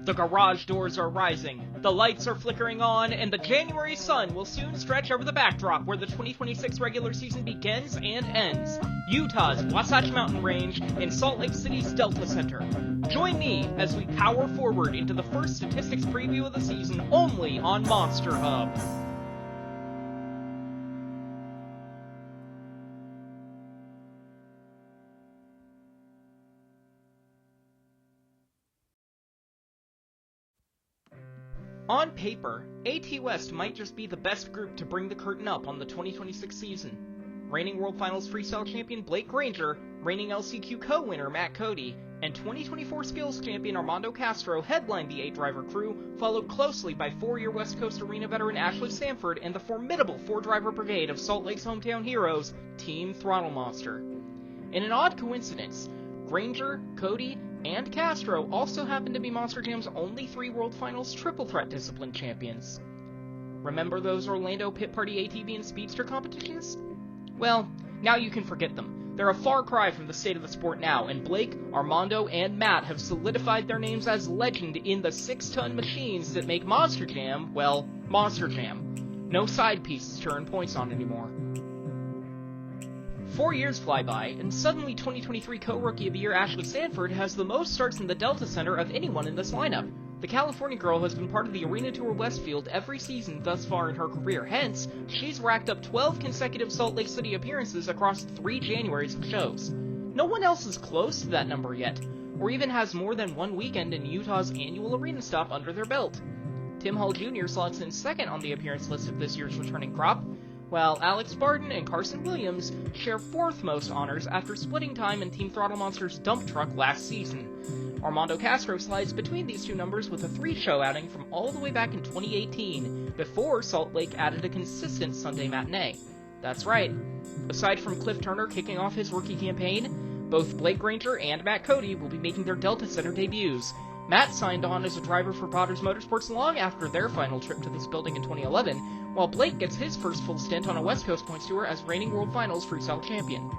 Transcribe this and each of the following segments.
The garage doors are rising, the lights are flickering on, and the January sun will soon stretch over the backdrop where the 2026 regular season begins and ends. Utah's Wasatch Mountain Range in Salt Lake City's Delta Center. Join me as we power forward into the first statistics preview of the season only on MonsterHub. On paper, AT West might just be the best group to bring the curtain up on the 2026 season. Reigning World Finals Freestyle champion Blake Granger, reigning LCQ co-winner Matt Cody, and 2024 Skills champion Armando Castro headlined the 8-driver crew, followed closely by 4-year West Coast Arena veteran Ashley Sanford and the formidable 4-driver brigade of Salt Lake's hometown heroes, Team Throttle Monster. In an odd coincidence, Granger, Cody, and Castro also happen to be Monster Jam's only 3 World Finals Triple Threat Discipline champions. Remember those Orlando Pit Party ATV and Speedster competitions? Well, now you can forget them. They're a far cry from the state of the sport now, and Blake, Armando, and Matt have solidified their names as legend in the 6-ton machines that make Monster Jam, well, Monster Jam. No side pieces to earn points on anymore. 4 years fly by, and suddenly 2023 co-rookie of the year Ashley Sanford has the most starts in the Delta Center of anyone in this lineup. The California girl has been part of the Arena Tour Westfield every season thus far in her career, hence, she's racked up 12 consecutive Salt Lake City appearances across 3 Januaries of shows. No one else is close to that number yet, or even has more than 1 weekend in Utah's annual arena stop under their belt. Tim Hall Jr. slots in second on the appearance list of this year's returning crop, while Alex Barton and Carson Williams share 4th most honors after splitting time in Team Throttle Monster's dump truck last season. Armando Castro slides between these two numbers with a 3-show outing from all the way back in 2018, before Salt Lake added a consistent Sunday matinee. That's right. Aside from Cliff Turner kicking off his rookie campaign, both Blake Granger and Matt Cody will be making their Delta Center debuts. Matt signed on as a driver for Potters Motorsports long after their final trip to this building in 2011, while Blake gets his first full stint on a West Coast points tour as reigning World Finals Freestyle champion.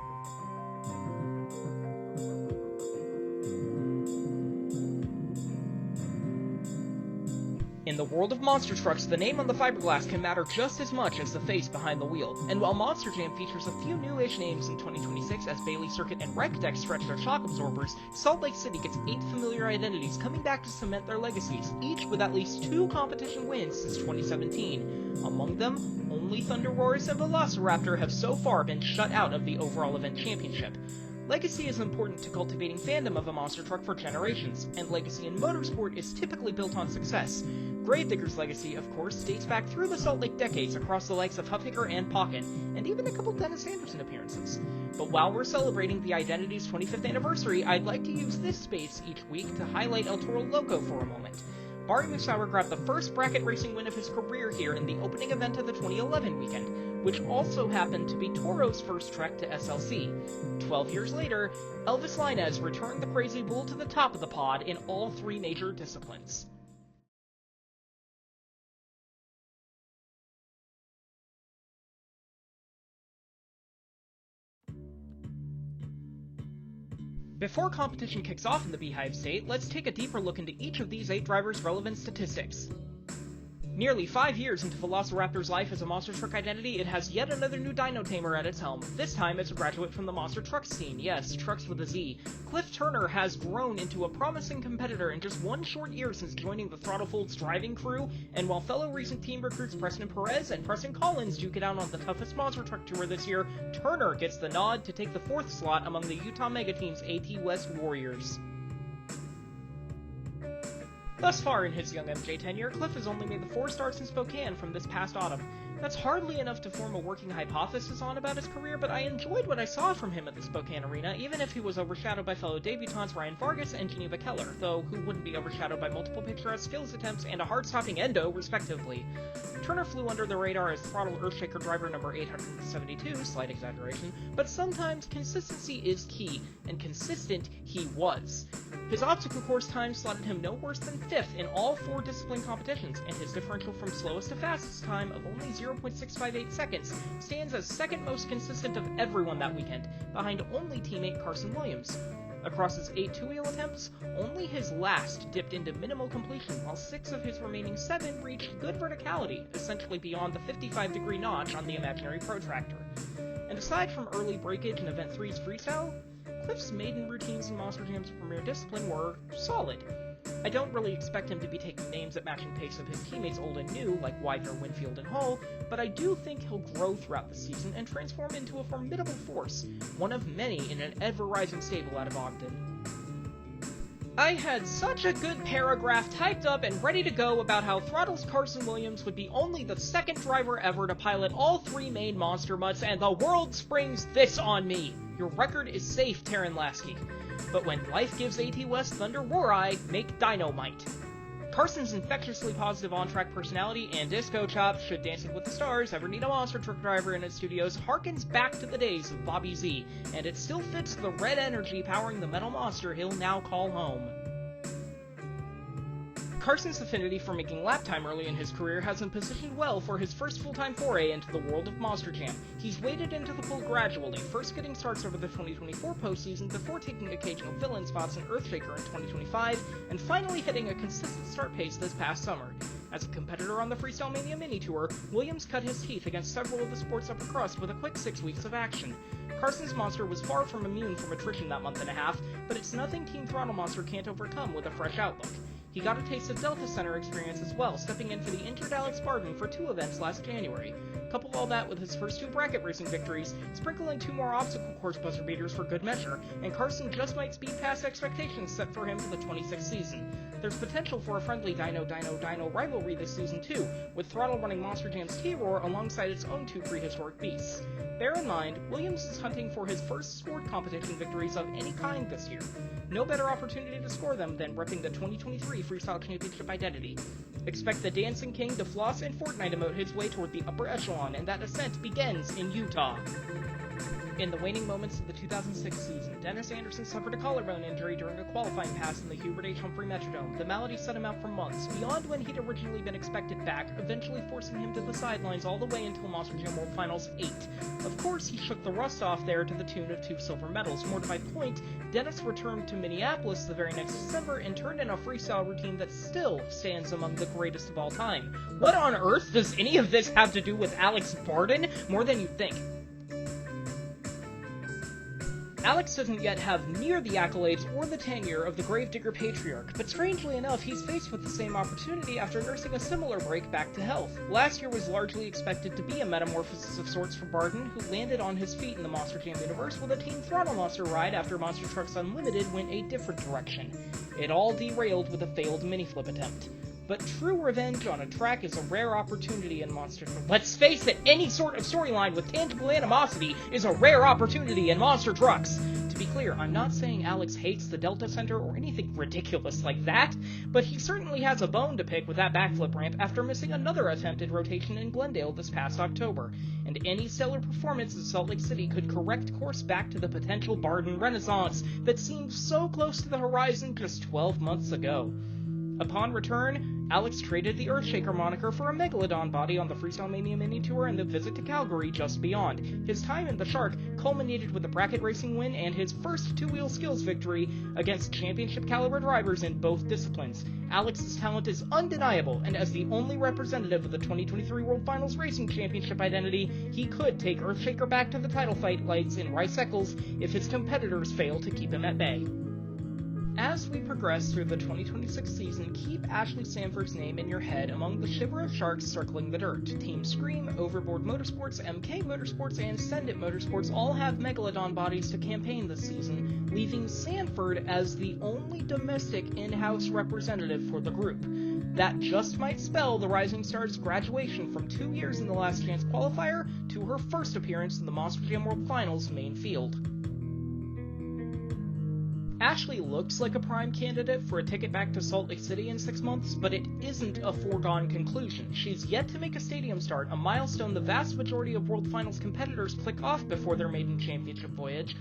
In the world of monster trucks, the name on the fiberglass can matter just as much as the face behind the wheel, and while Monster Jam features a few new-ish names in 2026 as Bailey Circuit and Rec Deck stretch their shock absorbers, Salt Lake City gets 8 familiar identities coming back to cement their legacies, each with at least 2 competition wins since 2017. Among them, only Thunder Roars and Velociraptor have so far been shut out of the overall event championship. Legacy is important to cultivating fandom of a monster truck for generations, and legacy in motorsport is typically built on success. Gravedigger's legacy, of course, dates back through the Salt Lake decades across the likes of Huffhaker and Pocket, and even a couple Dennis Anderson appearances. But while we're celebrating the Identity's 25th anniversary, I'd like to use this space each week to highlight El Toro Loco for a moment. Barry Musauer grabbed the first bracket racing win of his career here in the opening event of the 2011 weekend, which also happened to be Toro's first trek to SLC. 12 years later, Elvis Lainez returned the Crazy Bull to the top of the pod in all 3 major disciplines. Before competition kicks off in the Beehive State, let's take a deeper look into each of these 8 drivers' relevant statistics. Nearly 5 years into Velociraptor's life as a monster truck identity, it has yet another new dyno tamer at its helm. This time it's a graduate from the monster truck scene. Yes, trucks with a Z. Cliff Turner has grown into a promising competitor in just 1 short year since joining the Throttlefold's driving crew, and while fellow recent team recruits Preston Perez and Preston Collins duke it out on the toughest monster truck tour this year, Turner gets the nod to take the 4th slot among the Utah Mega Team's AT West Warriors. Thus far in his young MJ tenure, Cliff has only made the 4 starts in Spokane from this past autumn. That's hardly enough to form a working hypothesis on about his career, but I enjoyed what I saw from him at the Spokane Arena, even if he was overshadowed by fellow debutantes Ryan Vargas and Geneva Keller, though who wouldn't be overshadowed by multiple picturesque skills attempts and a heart-stopping endo, respectively. Turner flew under the radar as Throttle Earthshaker driver number 872, slight exaggeration, but sometimes consistency is key, and consistent he was. His obstacle course time slotted him no worse than 5th in all 4 discipline competitions, and his differential from slowest to fastest time of only 0.658 seconds stands as 2nd most consistent of everyone that weekend, behind only teammate Carson Williams. Across his 8 two-wheel attempts, only his last dipped into minimal completion, while 6 of his remaining 7 reached good verticality, essentially beyond the 55-degree notch on the imaginary protractor. And aside from early breakage in Event 3's freestyle, Cliff's maiden routines in Monster Jam's premier discipline were solid. I don't really expect him to be taking names at matching pace of his teammates old and new, like Widener, Winfield, and Hull, but I do think he'll grow throughout the season and transform into a formidable force, one of many in an ever-rising stable out of Ogden. I had such a good paragraph typed up and ready to go about how Throttle's Carson Williams would be only the second driver ever to pilot all 3 main monster mutts, and the world springs this on me. Your record is safe, Taryn Lasky. But when life gives AT West Thunder War-Eye, make dynamite. Carson's infectiously positive on-track personality and disco chops, should Dancing with the Stars ever need a monster truck driver in its studios, harkens back to the days of Bobby Z, and it still fits the red energy powering the metal monster he'll now call home. Carson's affinity for making lap time early in his career has him positioned well for his first full-time foray into the world of Monster Jam. He's waded into the pool gradually, first getting starts over the 2024 postseason before taking occasional fill-in spots in Earthshaker in 2025, and finally hitting a consistent start pace this past summer. As a competitor on the Freestyle Mania Mini Tour, Williams cut his teeth against several of the sport's upper crust with a quick 6 weeks of action. Carson's monster was far from immune from attrition that month and a half, but it's nothing Team Throttle Monster can't overcome with a fresh outlook. He got a taste of Delta Center experience as well, stepping in for the injured Alex Barden for 2 events last January. Couple all that with his first 2 bracket racing victories, sprinkle in 2 more obstacle course buzzer beaters for good measure, and Carson just might speed past expectations set for him for the 26th season. There's potential for a friendly Dino rivalry this season too, with Throttle running Monster Jam's T-Roar alongside its own 2 prehistoric beasts. Bear in mind, Williams is hunting for his first sport competition victories of any kind this year. No better opportunity to score them than repping the 2023 Freestyle Championship identity. Expect the Dancing King to floss and Fortnite emote his way toward the upper echelon, and that ascent begins in Utah. In the waning moments of the 2006 season, Dennis Anderson suffered a collarbone injury during a qualifying pass in the Hubert H. Humphrey Metrodome. The malady set him out for months, beyond when he'd originally been expected back, eventually forcing him to the sidelines all the way until Monster Jam World Finals 8. Of course, he shook the rust off there to the tune of 2 silver medals. More to my point, Dennis returned to Minneapolis the very next December and turned in a freestyle routine that still stands among the greatest of all time. What on earth does any of this have to do with Alex Barden? More than you think. Alex doesn't yet have near the accolades or the tenure of the Gravedigger Patriarch, but strangely enough, he's faced with the same opportunity after nursing a similar break back to health. Last year was largely expected to be a metamorphosis of sorts for Barden, who landed on his feet in the Monster Jam universe with a Team Throttle Monster ride after Monster Trucks Unlimited went a different direction. It all derailed with a failed mini-flip attempt. But true revenge on a track is a rare opportunity in Monster Trucks. Let's face it, any sort of storyline with tangible animosity is a rare opportunity in Monster Trucks. To be clear, I'm not saying Alex hates the Delta Center or anything ridiculous like that, but he certainly has a bone to pick with that backflip ramp after missing another attempted rotation in Glendale this past October. And any stellar performance in Salt Lake City could correct course back to the potential Barden renaissance that seemed so close to the horizon just 12 months ago. Upon return, Alex traded the Earthshaker moniker for a Megalodon body on the Freestyle Mania Mini Tour and the visit to Calgary just beyond. His time in the Shark culminated with a bracket racing win and his first 2-wheel skills victory against championship-caliber drivers in both disciplines. Alex's talent is undeniable, and as the only representative of the 2023 World Finals Racing Championship identity, he could take Earthshaker back to the title fight lights in Rice Eccles if his competitors fail to keep him at bay. As we progress through the 2026 season, keep Ashley Sanford's name in your head among the shiver of sharks circling the dirt. Team Scream, Overboard Motorsports, MK Motorsports, and Send It Motorsports all have Megalodon bodies to campaign this season, leaving Sanford as the only domestic in-house representative for the group. That just might spell the Rising Star's graduation from 2 years in the Last Chance qualifier to her first appearance in the Monster Jam World Finals main field. Ashley looks like a prime candidate for a ticket back to Salt Lake City in 6 months, but it isn't a foregone conclusion. She's yet to make a stadium start, a milestone the vast majority of World Finals competitors click off before their maiden championship voyage.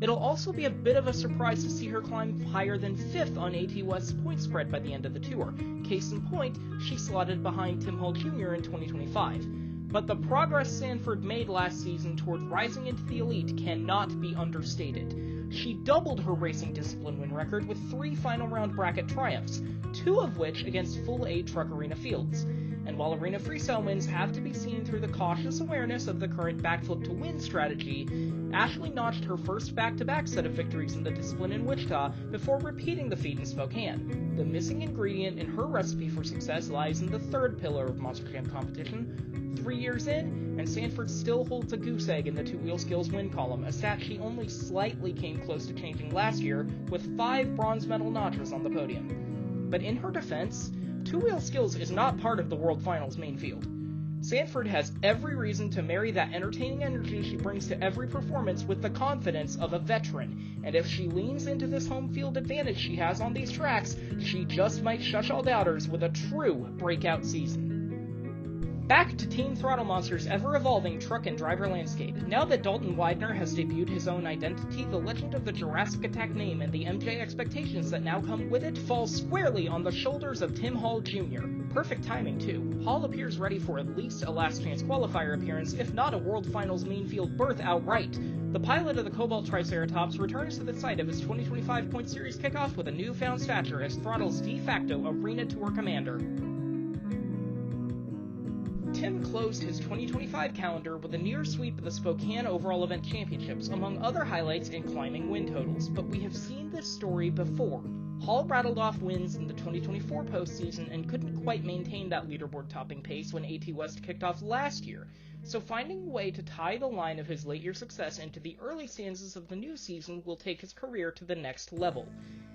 It'll also be a bit of a surprise to see her climb higher than 5th on AT West's point spread by the end of the tour. Case in point, she slotted behind Tim Hull Jr. in 2025. But the progress Sanford made last season toward rising into the elite cannot be understated. she doubled her racing discipline win record with 3 final round bracket triumphs, 2 of which against full 8 truck arena fields. And while arena freestyle wins have to be seen through the cautious awareness of the current backflip to win strategy, Ashley notched her first back-to-back set of victories in the discipline in Wichita before repeating the feat in Spokane. The missing ingredient in her recipe for success lies in the third pillar of Monster Jam competition. 3 years in, and Sanford still holds a goose egg in the two-wheel skills win column, a stat she only slightly came close to changing last year with 5 bronze medal notches on the podium. But in her defense, two-wheel skills is not part of the World Finals main field. Sanford has every reason to marry that entertaining energy she brings to every performance with the confidence of a veteran, and if she leans into this home field advantage she has on these tracks, she just might shush all doubters with a true breakout season. Back to Team Throttle Monster's ever-evolving truck and driver landscape. Now that Dalton Widener has debuted his own identity, the legend of the Jurassic Attack name and the MJ expectations that now come with it fall squarely on the shoulders of Tim Hall Jr. Perfect timing, too. Hall appears ready for at least a last-chance qualifier appearance, if not a World Finals main field berth outright. The pilot of the Cobalt Triceratops returns to the site of his 2025 Point Series kickoff with a newfound stature as Throttle's de facto Arena Tour commander. Tim closed his 2025 calendar with a near sweep of the Spokane Overall Event Championships, among other highlights in climbing win totals, but we have seen this story before. Hall rattled off wins in the 2024 postseason and couldn't quite maintain that leaderboard-topping pace when AT West kicked off last year, so finding a way to tie the line of his late-year success into the early stanzas of the new season will take his career to the next level.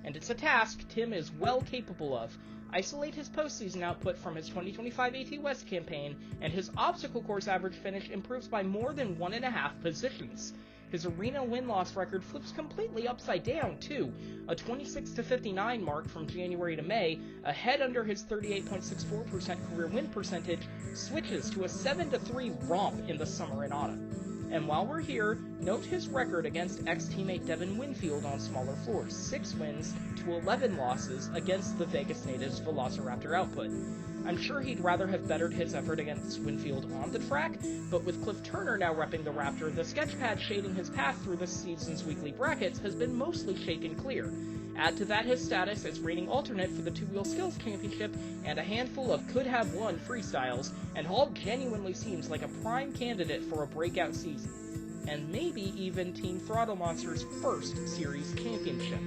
And it's a task Tim is well capable of. Isolate his postseason output from his 2025 AT West campaign, and his obstacle course average finish improves by more than 1.5 positions. His arena win-loss record flips completely upside down, too. A 26-59 mark from January to May, a head under his 38.64% career win percentage, switches to a 7-3 romp in the summer and autumn. And while we're here, note his record against ex-teammate Devin Winfield on smaller floors, 6 wins to 11 losses against the Vegas native's Velociraptor output. I'm sure he'd rather have bettered his effort against Winfield on the track, but with Cliff Turner now repping the Raptor, the sketchpad shading his path through this season's weekly brackets has been mostly shaken clear. Add to that his status as reigning alternate for the Two-Wheel Skills Championship and a handful of could-have-won freestyles, and Hall genuinely seems like a prime candidate for a breakout season. And maybe even Team Throttle Monster's first series championship.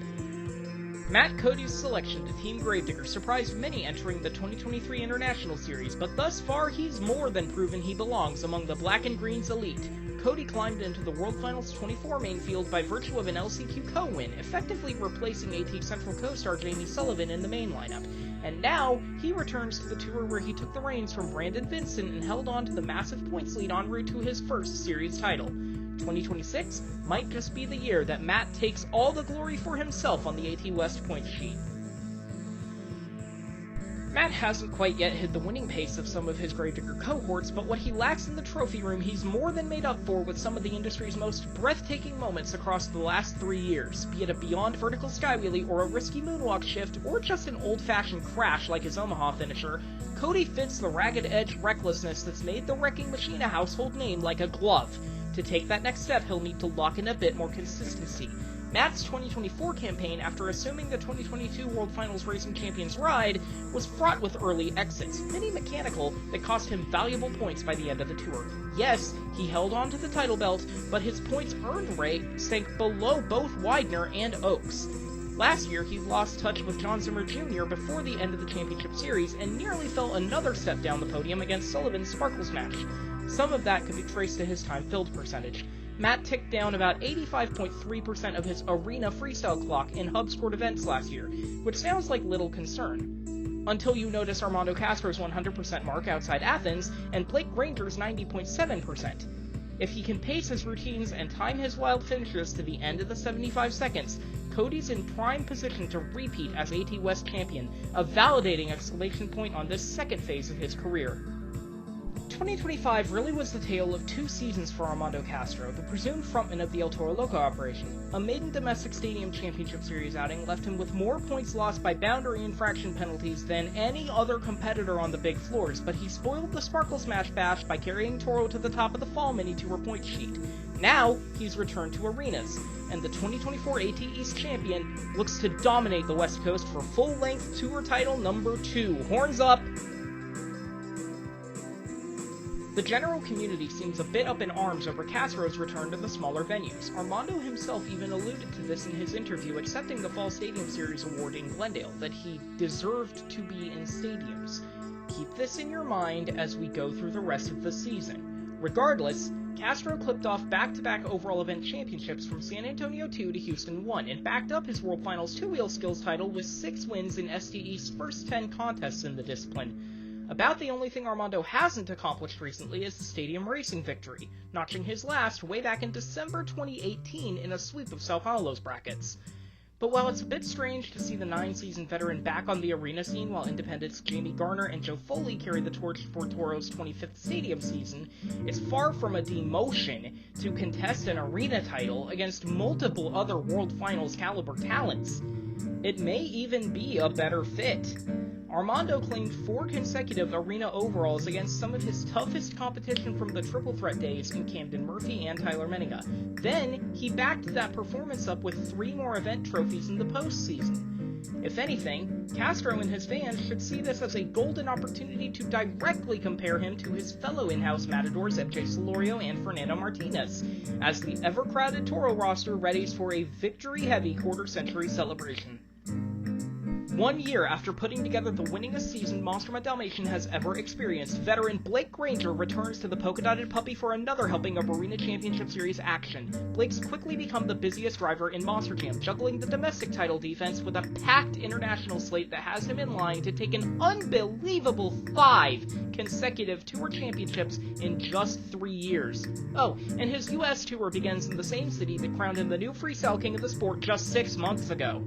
Matt Cody's selection to Team Gravedigger surprised many entering the 2023 International Series, but thus far he's more than proven he belongs among the Black and Green's elite. Cody climbed into the World Finals 24 main field by virtue of an LCQ co-win, effectively replacing AT Central co-star Jamie Sullivan in the main lineup. And now, he returns to the tour where he took the reins from Brandon Vincent and held on to the massive points lead en route to his first series title. 2026 might just be the year that Matt takes all the glory for himself on the AT West points sheet. Matt hasn't quite yet hit the winning pace of some of his Gravedigger cohorts, but what he lacks in the trophy room he's more than made up for with some of the industry's most breathtaking moments across the last 3 years, be it a beyond vertical skywheelie or a risky moonwalk shift, or just an old-fashioned crash like his Omaha finisher. Cody fits the ragged edge recklessness that's made the Wrecking Machine a household name like a glove. To take that next step, he'll need to lock in a bit more consistency. Matt's 2024 campaign, after assuming the 2022 World Finals Racing Champions ride, was fraught with early exits, many mechanical, that cost him valuable points by the end of the tour. Yes, he held on to the title belt, but his points earned rate sank below both Widener and Oaks. Last year, he lost touch with John Zimmer Jr. before the end of the championship series and nearly fell another step down the podium against Sullivan's Sparkle Smash. Some of that could be traced to his time filled percentage. Matt ticked down about 85.3% of his arena freestyle clock in hub-scored events last year, which sounds like little concern. Until you notice Armando Castro's 100% mark outside Athens, and Blake Granger's 90.7%. If he can pace his routines and time his wild finishes to the end of the 75 seconds, Cody's in prime position to repeat as AT West champion, a validating exclamation point on this second phase of his career. 2025 really was the tale of 2 seasons for Armando Castro, the presumed frontman of the El Toro Loco operation. A maiden domestic stadium championship series outing left him with more points lost by boundary infraction penalties than any other competitor on the big floors, but he spoiled the Sparkle Smash Bash by carrying Toro to the top of the Fall Mini Tour point sheet. Now, he's returned to arenas, and the 2024 AT East champion looks to dominate the West Coast for full-length tour title number 2. Horns up! The general community seems a bit up in arms over Castro's return to the smaller venues. Armando himself even alluded to this in his interview accepting the Fall Stadium Series award in Glendale, that he deserved to be in stadiums. Keep this in your mind as we go through the rest of the season. Regardless, Castro clipped off back-to-back overall event championships from San Antonio 2 to Houston 1, and backed up his World Finals 2-wheel skills title with 6 wins in STE's first 10 contests in the discipline. About the only thing Armando hasn't accomplished recently is the stadium racing victory, notching his last way back in December 2018 in a sweep of Sao Paulo's brackets. But while it's a bit strange to see the 9-season veteran back on the arena scene while independents Jamie Garner and Joe Foley carry the torch for Toro's 25th stadium season, it's far from a demotion to contest an arena title against multiple other World Finals caliber talents. It may even be a better fit. Armando claimed 4 consecutive arena overalls against some of his toughest competition from the triple threat days in Camden Murphy and Tyler Menninga. Then, he backed that performance up with 3 more event trophies in the postseason. If anything, Castro and his fans should see this as a golden opportunity to directly compare him to his fellow in-house matadors MJ Solorio and Fernando Martinez, as the ever-crowded Toro roster readies for a victory-heavy quarter-century celebration. 1 year after putting together the winningest season MonsterHub Dalmatian has ever experienced, veteran Blake Granger returns to the polka-dotted puppy for another helping of Arena Championship Series action. Blake's quickly become the busiest driver in Monster Jam, juggling the domestic title defense with a packed international slate that has him in line to take an unbelievable 5 consecutive tour championships in just 3 years. Oh, and his US tour begins in the same city that crowned him the new freestyle king of the sport just 6 months ago.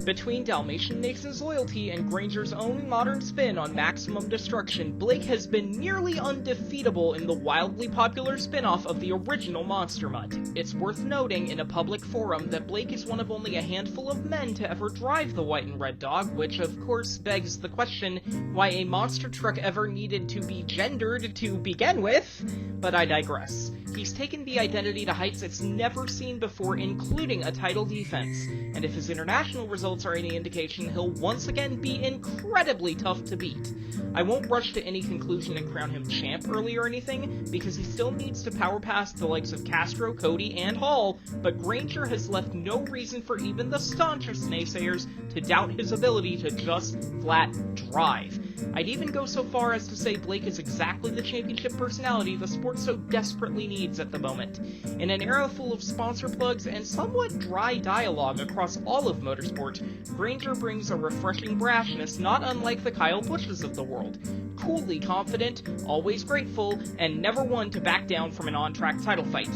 Between Dalmatian Nathan's loyalty and Granger's own modern spin on maximum destruction, Blake has been nearly undefeatable in the wildly popular spin-off of the original Monster Mutt. It's worth noting in a public forum that Blake is one of only a handful of men to ever drive the white and red dog, which of course begs the question why a monster truck ever needed to be gendered to begin with, but I digress. He's taken the identity to heights it's never seen before, including a title defense, and if his international results are any indication, he'll once again be incredibly tough to beat. I won't rush to any conclusion and crown him champ early or anything, because he still needs to power past the likes of Castro, Cody, and Hall, but Granger has left no reason for even the staunchest naysayers to doubt his ability to just flat drive. I'd even go so far as to say Blake is exactly the championship personality the sport so desperately needs at the moment. In an era full of sponsor plugs and somewhat dry dialogue across all of motorsport, Granger brings a refreshing brashness not unlike the Kyle Busches of the world. Coolly confident, always grateful, and never one to back down from an on-track title fight.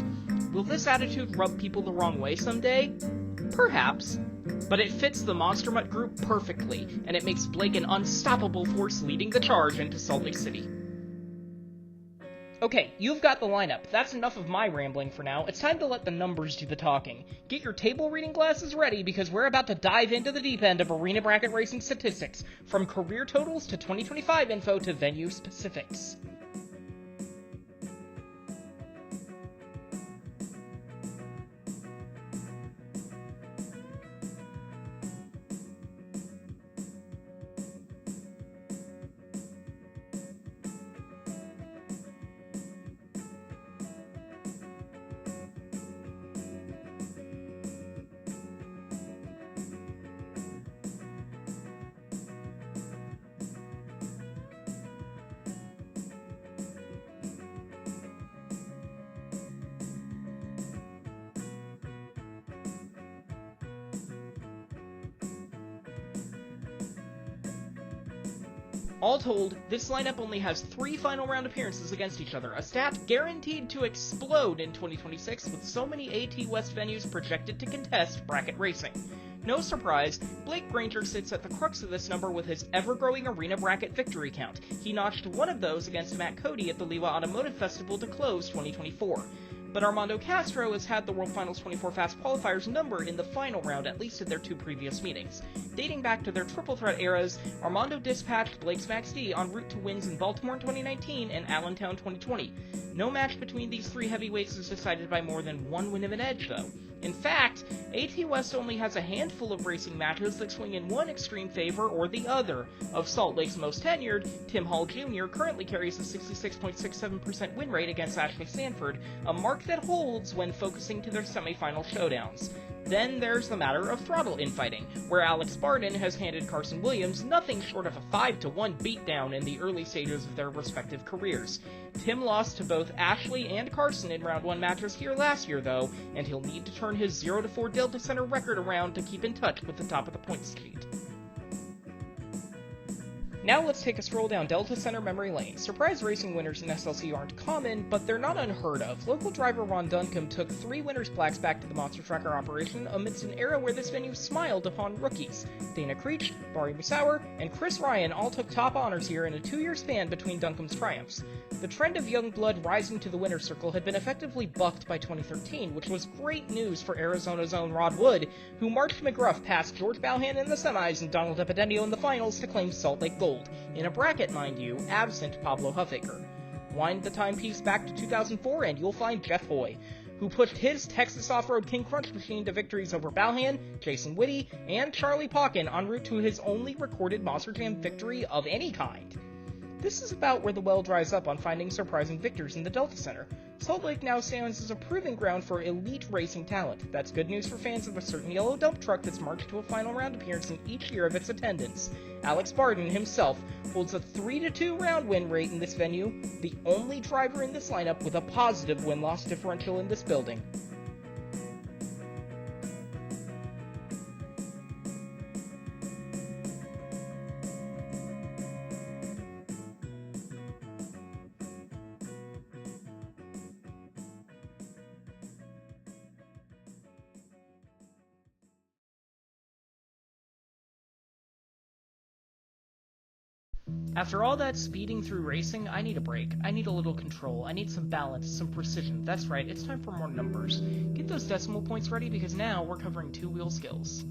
Will this attitude rub people the wrong way someday? Perhaps. But it fits the Monster Mutt group perfectly, and it makes Blake an unstoppable force leading the charge into Salt Lake City. Okay, you've got the lineup. That's enough of my rambling for now. It's time to let the numbers do the talking. Get your table reading glasses ready, because we're about to dive into the deep end of arena bracket racing statistics, from career totals to 2025 info to venue specifics. All told, this lineup only has 3 final round appearances against each other, a stat guaranteed to explode in 2026 with so many AT West venues projected to contest bracket racing. No surprise, Blake Granger sits at the crux of this number with his ever-growing arena bracket victory count. He notched one of those against Matt Cody at the Liwa Automotive Festival to close 2024. but Armando Castro has had the World Finals 24 Fast qualifiers numbered in the final round, at least in their 2 previous meetings. Dating back to their triple threat eras, Armando dispatched Blake's Max D en route to wins in Baltimore in 2019 and Allentown 2020. No match between these 3 heavyweights is decided by more than 1 win of an edge, though. In fact, AT West only has a handful of racing matches that swing in one extreme favor or the other. Of Salt Lake's most tenured, Tim Hall Jr. currently carries a 66.67% win rate against Ashley Sanford, a mark that holds when focusing to their semifinal showdowns. Then there's the matter of throttle infighting, where Alex Barden has handed Carson Williams nothing short of a 5-1 beatdown in the early stages of their respective careers. Tim lost to both Ashley and Carson in round 1 matches here last year, though, and he'll need to turn his 0-4 Delta Center record around to keep in touch with the top of the points sheet. Now let's take a stroll down Delta Center memory lane. Surprise racing winners in SLC aren't common, but they're not unheard of. Local driver Ron Duncombe took 3 winners' plaques back to the Monster Tracker operation amidst an era where this venue smiled upon rookies. Dana Creech, Barry Musauer, and Chris Ryan all took top honors here in a 2-year span between Duncombe's triumphs. The trend of young blood rising to the winner's circle had been effectively bucked by 2013, which was great news for Arizona's own Rod Wood, who marched McGruff past George Balhan in the semis and Donald Epidenio in the finals to claim Salt Lake Gold. In a bracket, mind you, absent Pablo Huffaker. Wind the timepiece back to 2004 and you'll find Jeff Hoy, who pushed his Texas Off-Road King Crunch machine to victories over Balhan, Jason Whitty, and Charlie Pauken en route to his only recorded Monster Jam victory of any kind. This is about where the well dries up on finding surprising victors in the Delta Center. Salt Lake now stands as a proving ground for elite racing talent. That's good news for fans of a certain yellow dump truck that's marched to a final round appearance in each year of its attendance. Alex Barden himself holds a 3-2 round win rate in this venue, the only driver in this lineup with a positive win-loss differential in this building. After all that speeding through racing, I need a break. I need a little control. I need some balance, some precision. That's right, it's time for more numbers. Get those decimal points ready because now we're covering 2-wheel skills.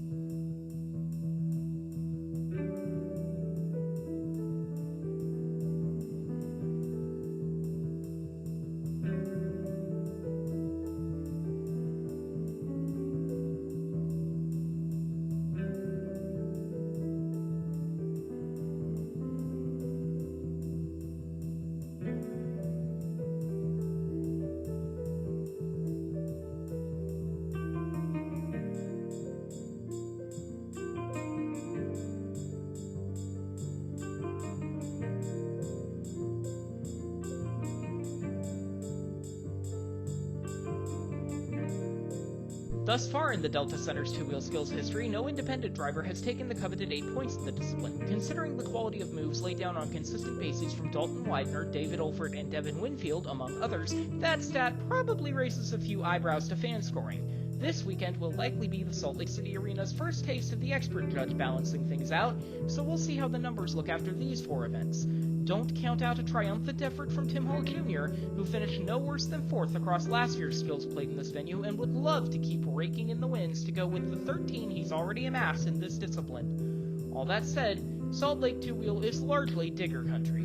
Thus far in the Delta Center's 2-wheel skills history, no independent driver has taken the coveted 8 points in the discipline. Considering the quality of moves laid down on consistent bases from Dalton Widener, David Olford, and Devin Winfield, among others, that stat probably raises a few eyebrows to fan scoring. This weekend will likely be the Salt Lake City Arena's first taste of the expert judge balancing things out, so we'll see how the numbers look after these 4 events. Don't count out a triumphant effort from Tim Hall Jr., who finished no worse than 4th across last year's skills played in this venue and would love to keep raking in the wins to go with the 13 he's already amassed in this discipline. All that said, Salt Lake 2-wheel is largely digger country.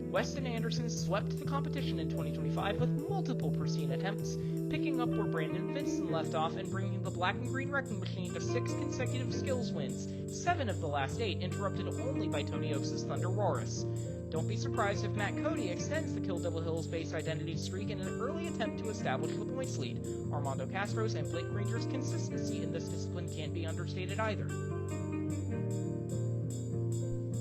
Weston Anderson swept the competition in 2025 with multiple pristine attempts, picking up where Brandon Vinson left off and bringing the black and green wrecking machine to 6 consecutive skills wins, 7 of the last 8 interrupted only by Tony Oaks' Thunder Walrus. Don't be surprised if Matt Cody extends the Kill Devil Hills base identity streak in an early attempt to establish the points lead. Armando Castro's and Blake Granger's consistency in this discipline can't be understated either.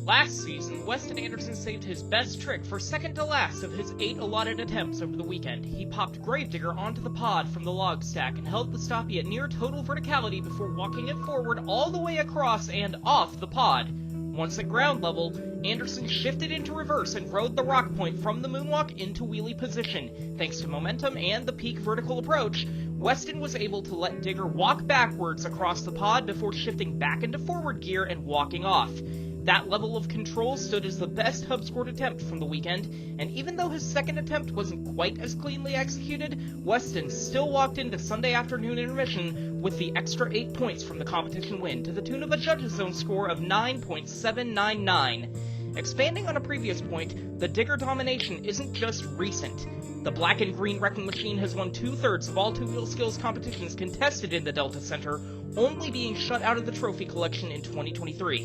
Last season, Weston Anderson saved his best trick for second to last of his 8 allotted attempts over the weekend. He popped Gravedigger onto the pod from the log stack and held the stoppie at near total verticality before walking it forward all the way across and off the pod. Once at ground level, Anderson shifted into reverse and rode the rock point from the moonwalk into wheelie position. Thanks to momentum and the peak vertical approach, Weston was able to let Digger walk backwards across the pod before shifting back into forward gear and walking off. That level of control stood as the best hub-scored attempt from the weekend, and even though his second attempt wasn't quite as cleanly executed, Weston still walked into Sunday afternoon intermission with the extra 8 points from the competition win, to the tune of a judge's zone score of 9.799. Expanding on a previous point, the digger domination isn't just recent. The black and green wrecking machine has won 2/3 of all two-wheel skills competitions contested in the Delta Center, only being shut out of the trophy collection in 2023.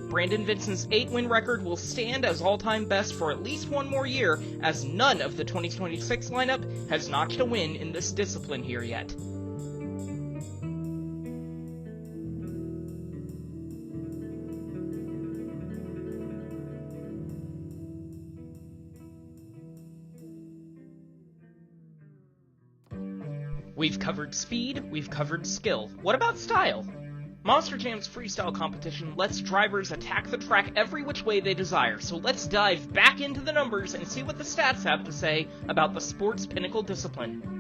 Brandon Vincent's 8-win record will stand as all-time best for at least one more year, as none of the 2026 lineup has notched a win in this discipline here yet. We've covered speed, we've covered skill. What about style? Monster Jam's freestyle competition lets drivers attack the track every which way they desire, so let's dive back into the numbers and see what the stats have to say about the sport's pinnacle discipline.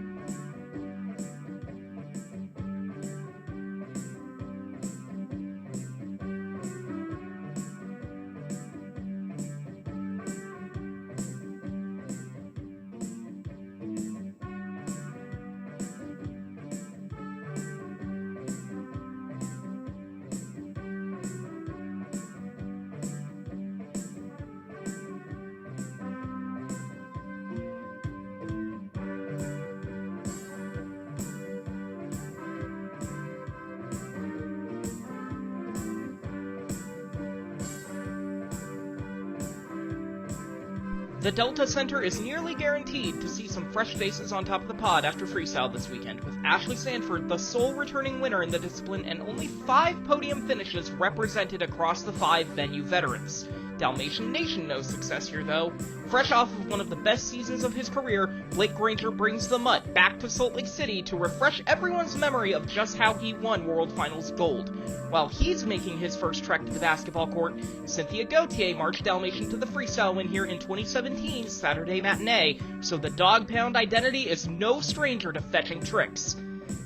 The Delta Center is nearly guaranteed to see some fresh faces on top of the pod after freestyle this weekend, with Ashley Sanford the sole returning winner in the discipline and only 5 podium finishes represented across the 5 venue veterans. Dalmatian Nation knows success here, though. Fresh off of one of the best seasons of his career, Blake Granger brings the Mutt back to Salt Lake City to refresh everyone's memory of just how he won World Finals gold. While he's making his first trek to the basketball court, Cynthia Gauthier marched Dalmatian to the freestyle win here in 2017's Saturday Matinee, so the dog pound identity is no stranger to fetching tricks.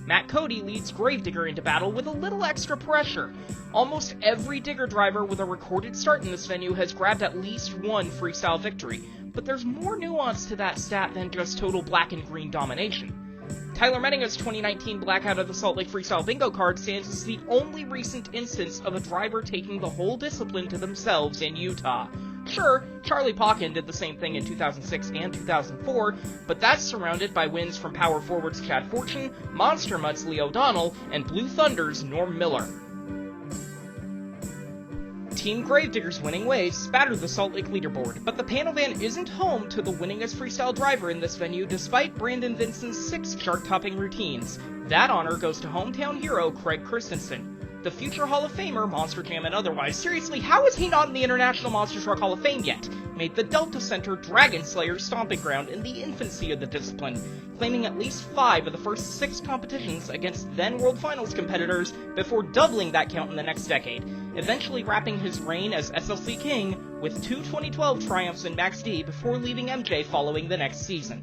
Matt Cody leads Gravedigger into battle with a little extra pressure. Almost every digger driver with a recorded start in this venue has grabbed at least one freestyle victory, but there's more nuance to that stat than just total black and green domination. Tyler Menninga's 2019 blackout of the Salt Lake Freestyle Bingo card stands as the only recent instance of a driver taking the whole discipline to themselves in Utah. Sure, Charlie Pauken did the same thing in 2006 and 2004, but that's surrounded by wins from power forwards Chad Fortune, Monster Mutt's Lee O'Donnell, and Blue Thunder's Norm Miller. Team Gravedigger's winning waves spatter the Salt Lake leaderboard, but the panel van isn't home to the winningest freestyle driver in this venue despite Brandon Vincent's 6 chart-topping routines. That honor goes to hometown hero Craig Christensen, the future Hall of Famer, Monster Jam and otherwise. Seriously, how is he not in the International Monster Truck Hall of Fame yet? Made the Delta Center Dragon Slayer's stomping ground in the infancy of the discipline, claiming at least 5 of the first 6 competitions against then World Finals competitors before doubling that count in the next decade, eventually wrapping his reign as SLC King with 2 2012 triumphs in Max D before leaving MJ following the next season.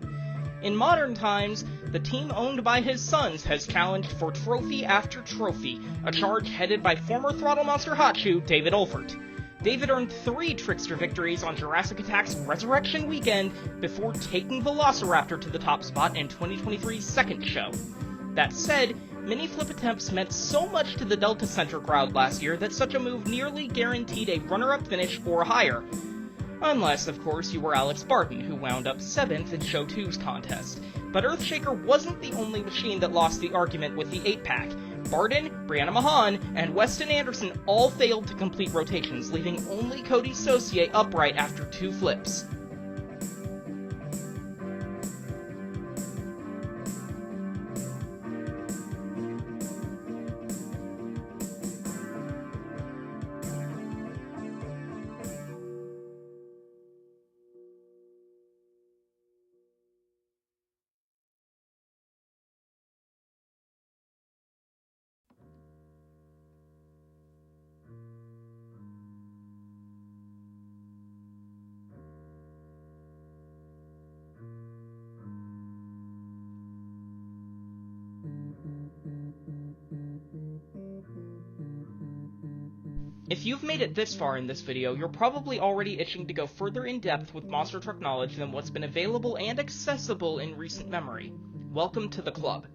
In modern times, the team owned by his sons has challenged for trophy after trophy, a charge headed by former Throttle Monster Hotshoe David Olfert. David earned 3 Trickster victories on Jurassic Attack's Resurrection Weekend before taking Velociraptor to the top spot in 2023's second show. That said, mini flip attempts meant so much to the Delta Center crowd last year that such a move nearly guaranteed a runner-up finish or higher. Unless, of course, you were Alex Barton, who wound up 7th in Show 2's contest. But Earthshaker wasn't the only machine that lost the argument with the 8-pack. Barton, Brianna Mahan, and Weston Anderson all failed to complete rotations, leaving only Cody Saucier upright after 2 flips. If you've made it this far in this video, you're probably already itching to go further in depth with monster truck knowledge than what's been available and accessible in recent memory. Welcome to the club.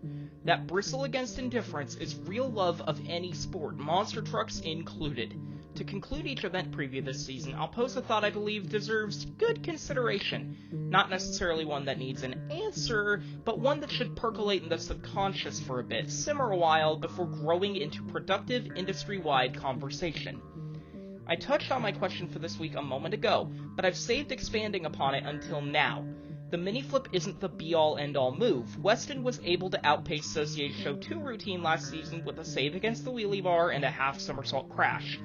That bristle against indifference is real love of any sport, monster trucks included. To conclude each event preview this season, I'll pose a thought I believe deserves good consideration. Not necessarily one that needs an answer, but one that should percolate in the subconscious for a bit, simmer a while before growing into productive industry-wide conversation. I touched on my question for this week a moment ago, but I've saved expanding upon it until now. The mini flip isn't the be-all end-all move. Weston was able to outpace Saussier's Show 2 routine last season with a save against the wheelie bar and a half somersault crash.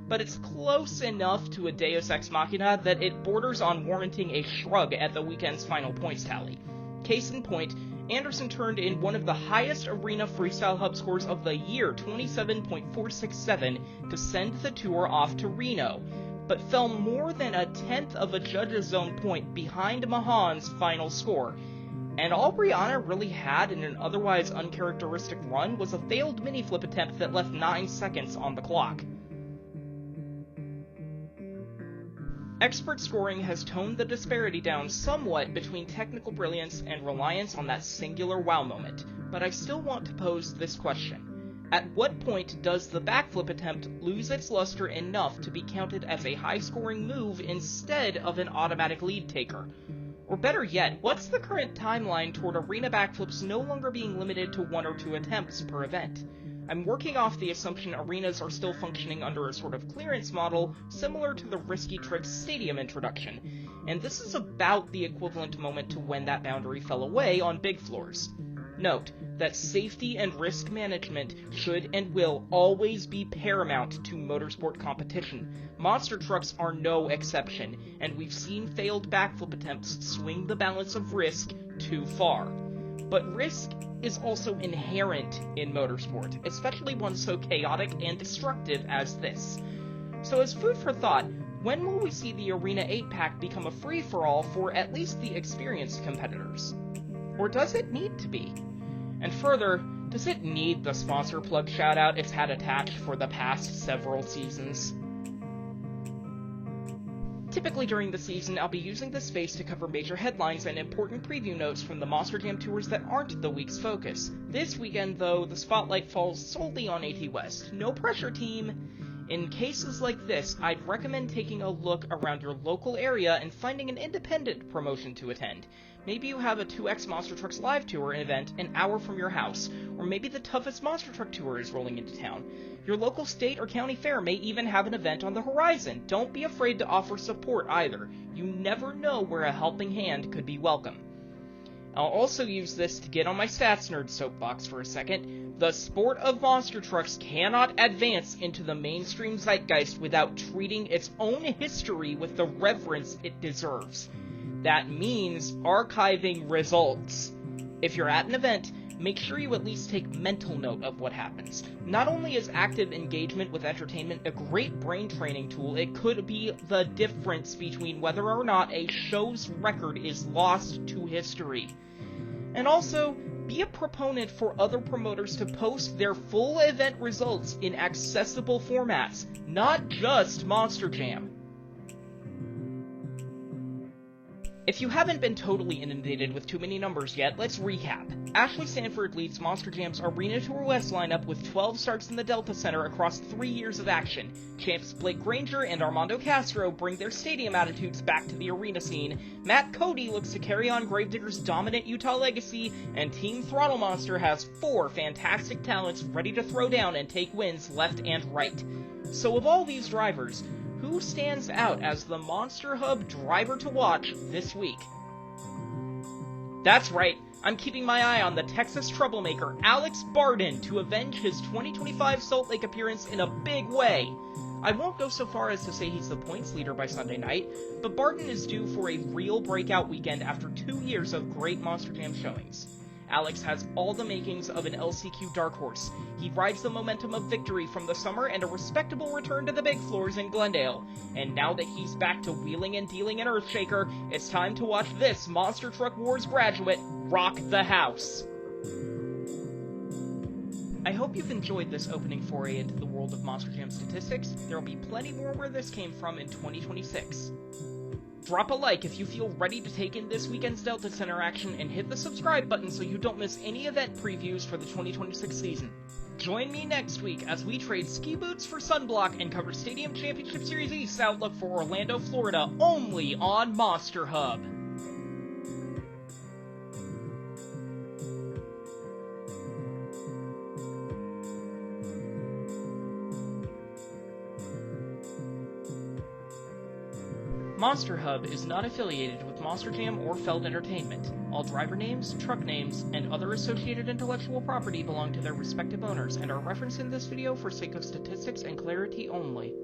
But it's close enough to a deus ex machina that it borders on warranting a shrug at the weekend's final points tally. Case in point, Anderson turned in one of the highest arena Freestyle Hub scores of the year, 27.467, to send the tour off to Reno, but fell more than a tenth of a judge's zone point behind Mahan's final score. And all Brianna really had in an otherwise uncharacteristic run was a failed mini flip attempt that left 9 seconds on the clock. Expert scoring has toned the disparity down somewhat between technical brilliance and reliance on that singular wow moment, but I still want to pose this question. At what point does the backflip attempt lose its luster enough to be counted as a high-scoring move instead of an automatic lead taker? Or better yet, what's the current timeline toward arena backflips no longer being limited to 1 or 2 attempts per event? I'm working off the assumption arenas are still functioning under a sort of clearance model similar to the Risky Tricks Stadium introduction, and this is about the equivalent moment to when that boundary fell away on big floors. Note that safety and risk management should and will always be paramount to motorsport competition. Monster trucks are no exception, and we've seen failed backflip attempts swing the balance of risk too far. But risk is also inherent in motorsport, especially one so chaotic and destructive as this. So as food for thought, when will we see the Arena 8-pack become a free-for-all for at least the experienced competitors? Or does it need to be? And further, does it need the sponsor plug shoutout it's had attached for the past several seasons? Typically during the season, I'll be using this space to cover major headlines and important preview notes from the Monster Jam tours that aren't the week's focus. This weekend, though, the spotlight falls solely on AT West. No pressure, team! In cases like this, I'd recommend taking a look around your local area and finding an independent promotion to attend. Maybe you have a 2X Monster Trucks live tour event an hour from your house, or maybe the toughest Monster Truck tour is rolling into town. Your local state or county fair may even have an event on the horizon. Don't be afraid to offer support either. You never know where a helping hand could be welcome. I'll also use this to get on my stats nerd soapbox for a second. The sport of monster trucks cannot advance into the mainstream zeitgeist without treating its own history with the reverence it deserves. That means archiving results. If you're at an event, make sure you at least take mental note of what happens. Not only is active engagement with entertainment a great brain training tool, it could be the difference between whether or not a show's record is lost to history. And also, be a proponent for other promoters to post their full event results in accessible formats, not just Monster Jam. If you haven't been totally inundated with too many numbers yet, let's recap. Ashley Sanford leads Monster Jam's Arena Tour West lineup with 12 starts in the Delta Center across 3 years of action. Champs Blake Granger and Armando Castro bring their stadium attitudes back to the arena scene. Matt Cody looks to carry on Gravedigger's dominant Utah legacy, and Team Throttle Monster has 4 fantastic talents ready to throw down and take wins left and right. So of all these drivers, who stands out as the MonsterHub driver to watch this week? That's right, I'm keeping my eye on the Texas troublemaker Alex Barden to avenge his 2025 Salt Lake appearance in a big way. I won't go so far as to say he's the points leader by Sunday night, but Barden is due for a real breakout weekend after 2 years of great Monster Jam showings. Alex has all the makings of an LCQ dark horse. He rides the momentum of victory from the summer and a respectable return to the big floors in Glendale. And now that he's back to wheeling and dealing an Earthshaker, it's time to watch this Monster Truck Wars graduate rock the house. I hope you've enjoyed this opening foray into the world of Monster Jam statistics. There will be plenty more where this came from in 2026. Drop a like if you feel ready to take in this weekend's Delta Center action, and hit the subscribe button so you don't miss any event previews for the 2026 season. Join me next week as we trade ski boots for sunblock and cover Stadium Championship Series East Outlook for Orlando, Florida, only on MonsterHub. MonsterHub is not affiliated with Monster Jam or Feld Entertainment. All driver names, truck names, and other associated intellectual property belong to their respective owners and are referenced in this video for sake of statistics and clarity only.